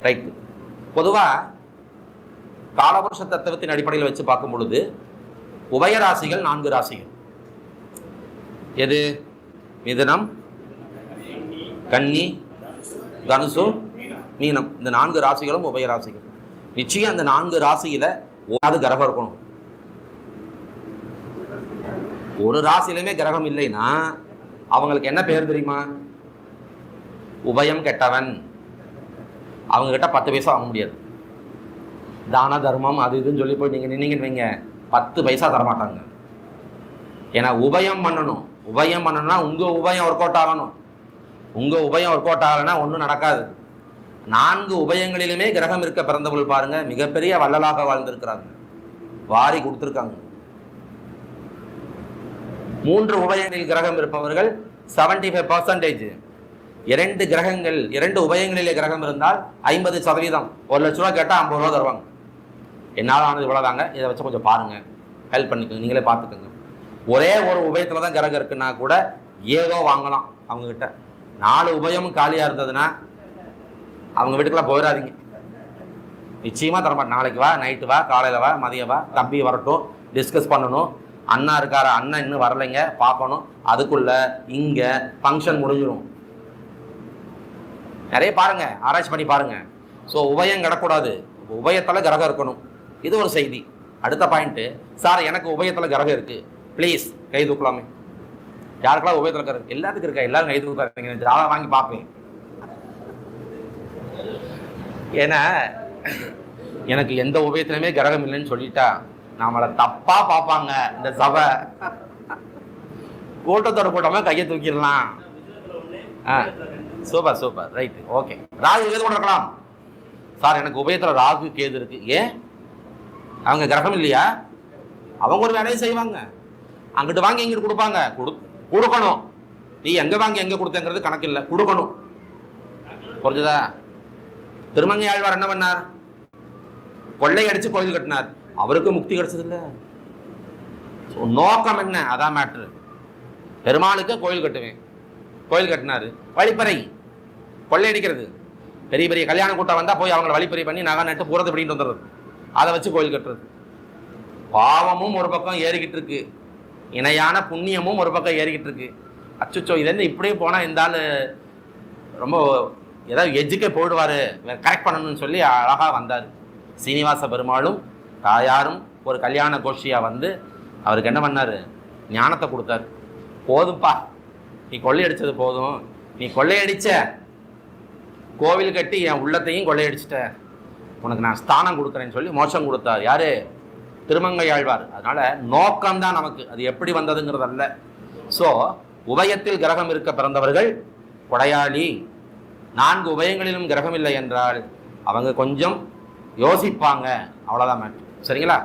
Right. பொதுவாக காலபுருஷ தத்துவத்தின் அடிப்படையில் வச்சு பார்க்கும் பொழுது உபயராசிகள் 4 ராசிகள். எது? மிதுனம், கன்னி, தனுசு, மீனம். இந்த 4 ராசிகளும் உபயராசிகள். நிச்சயம் அந்த 4 ராசியில ஒரு கிரகம் இருக்கணும். ஒரு ராசியிலுமே கிரகம் இல்லைன்னா அவங்களுக்கு என்ன பேர் தெரியுமா? உபயம் கெட்டவன். அவங்க கிட்ட 10 பைசா வாங்க முடியாது. தான தர்மம் அது இதுன்னு சொல்லி போய் நீங்கள் நின்னீங்கன்னு வைங்க, 10 பைசா தரமாட்டாங்க. ஏன்னா உபயம் பண்ணணும். உபயம் பண்ணணும்னா உங்கள் உபயம் ஒர்க் அவுட் ஆகணும். உங்கள் உபயம் ஒர்க் அவுட் ஆகலைன்னா ஒன்றும் நடக்காது. 4 உபயங்களிலுமே கிரகம் இருக்க பிறந்தவர்கள் பாருங்க, மிகப்பெரிய வள்ளலாக வாழ்ந்திருக்கிறாங்க, வாரி கொடுத்துருக்காங்க. 3 உபயங்களில் கிரகம் இருப்பவர்கள் 75%. 2 கிரகங்கள் 2 உபயங்களிலே கிரகம் இருந்தால் 50%. 1 லட்ச ரூபா கேட்டால் 50 ரூபா தருவாங்க. என்னால் ஆனது இவ்வளோதாங்க, இதை வச்சு கொஞ்சம் பாருங்கள், ஹெல்ப் பண்ணிக்கோங்க, நீங்களே பார்த்துக்கோங்க. ஒரே ஒரு உபயத்தில் தான் கிரகம் இருக்குன்னா கூட ஏதோ வாங்கலாம் அவங்கக்கிட்ட. 4 உபயமும் காலியாக இருந்ததுன்னா அவங்க வீட்டுக்கெல்லாம் போயிடாதீங்க, நிச்சயமாக தரமாட்டேன். நாளைக்கு வா, நைட்டு வா, காலையில் வா, மதியம் வா, தம்பி வரட்டும், டிஸ்கஸ் பண்ணணும். அண்ணா இருக்கார, அண்ணன் இன்னும் வரலைங்க, பார்க்கணும். அதுக்குள்ள இங்கே ஃபங்க்ஷன் முடிஞ்சிடும். நிறைய பாருங்க, ஆராய்ச்சி பண்ணி பாருங்க. ஸோ உபயம் கிடக்கூடாது, உபயத்தில் கிரகம் இருக்கணும். இது ஒரு செய்தி. அடுத்த பாயிண்ட்டு, சார் எனக்கு உபயத்தில் கிரகம் இருக்குது, ப்ளீஸ் கை தூக்கலாமே. யாருக்கெல்லாம் உபயத்தில் கிரகம்? எல்லாத்துக்கும் இருக்கா? எல்லாரும் கை தூக்காதீங்க, ஜாதகம் வாங்கி பார்ப்பேன். ஏன்னா எனக்கு எந்த உபயத்திலுமே கிரகம் இல்லைன்னு சொல்லிட்டா நம்மளை தப்பாக பார்ப்பாங்க. இந்த சபை கூட்டத்தோட கூட்டமாக கையை தூக்கிடலாம். Super super, right, okay. Rahu Ketu கூட இருக்கலாம். சார் எனக்கு உபயத்தில் ராகு கேது இருக்கு. ஏன்? அவங்க கிரகம் இல்லையா? அவங்க ஒரு வேலையை செய்வாங்க. அங்கிட்டு வாங்கி இங்கிட்டு கொடுப்பாங்க. கொடுக்கணும். நீ எங்க வாங்கி எங்க கொடுத்தங்கிறது கணக்கு இல்லை, கொடுக்கணும். புரிஞ்சுதா? திருமங்கை ஆழ்வார் என்ன பண்ணார்? கொள்ளை அடிச்சு கோயில் கட்டினார். அவருக்கு முக்தி கிடைச்சது இல்லை. நோக்கம் என்ன? அதான் மேட்ரு. பெருமாளுக்கு கோயில் கட்டுவேன், கோயில் கட்டினாரு. வழிப்பறை கொள்ளையடிக்கிறது. பெரிய பெரிய கல்யாண கூட்டம் வந்தால் போய் அவங்களை வழிப்பறை பண்ணி நகை நட்டு பூரத்தை பிடிக்கிட்டு வந்துடுறது. அதை வச்சு கோயில் கட்டுறது. பாவமும் ஒரு பக்கம் ஏறிக்கிட்டு இருக்கு, இணையான புண்ணியமும் ஒரு பக்கம் ஏறிக்கிட்டு இருக்கு. அச்சுச்சோ, இதுலேருந்து இப்படியே போனால் இந்த ஆள் ரொம்ப ஏதாவது எஜ்ஜுக்கே போயிடுவார், கரெக்ட் பண்ணணும்னு சொல்லி அழகாக வந்தார். சீனிவாச பெருமாளும் தாயாரும் ஒரு கல்யாண கோஷ்டியாக வந்து அவருக்கு என்ன பண்ணார்? ஞானத்தை கொடுத்தார். போதும்ப்பா, நீ கொள்ளையடிச்சது போதும், நீ கொள்ளையடிச்ச கோவில் கட்டி என் உள்ளத்தையும் கொள்ளையடிச்சிட்ட, உனக்கு நான் ஸ்தானம் கொடுக்குறேன்னு சொல்லி மோட்சம் கொடுத்தார். யாரு? திருமங்கை ஆழ்வார். அதனால நோக்கம்தான் நமக்கு, அது எப்படி வந்ததுங்கிறது அல்ல. ஸோ உபயத்தில் கிரகம் இருக்க பிறந்தவர்கள் கொடையாளி. 4 உபயங்களிலும் கிரகம் இல்லை என்றால் அவங்க கொஞ்சம் யோசிப்பாங்க, அவ்வளோதான் மேட்ரு. சரிங்களா?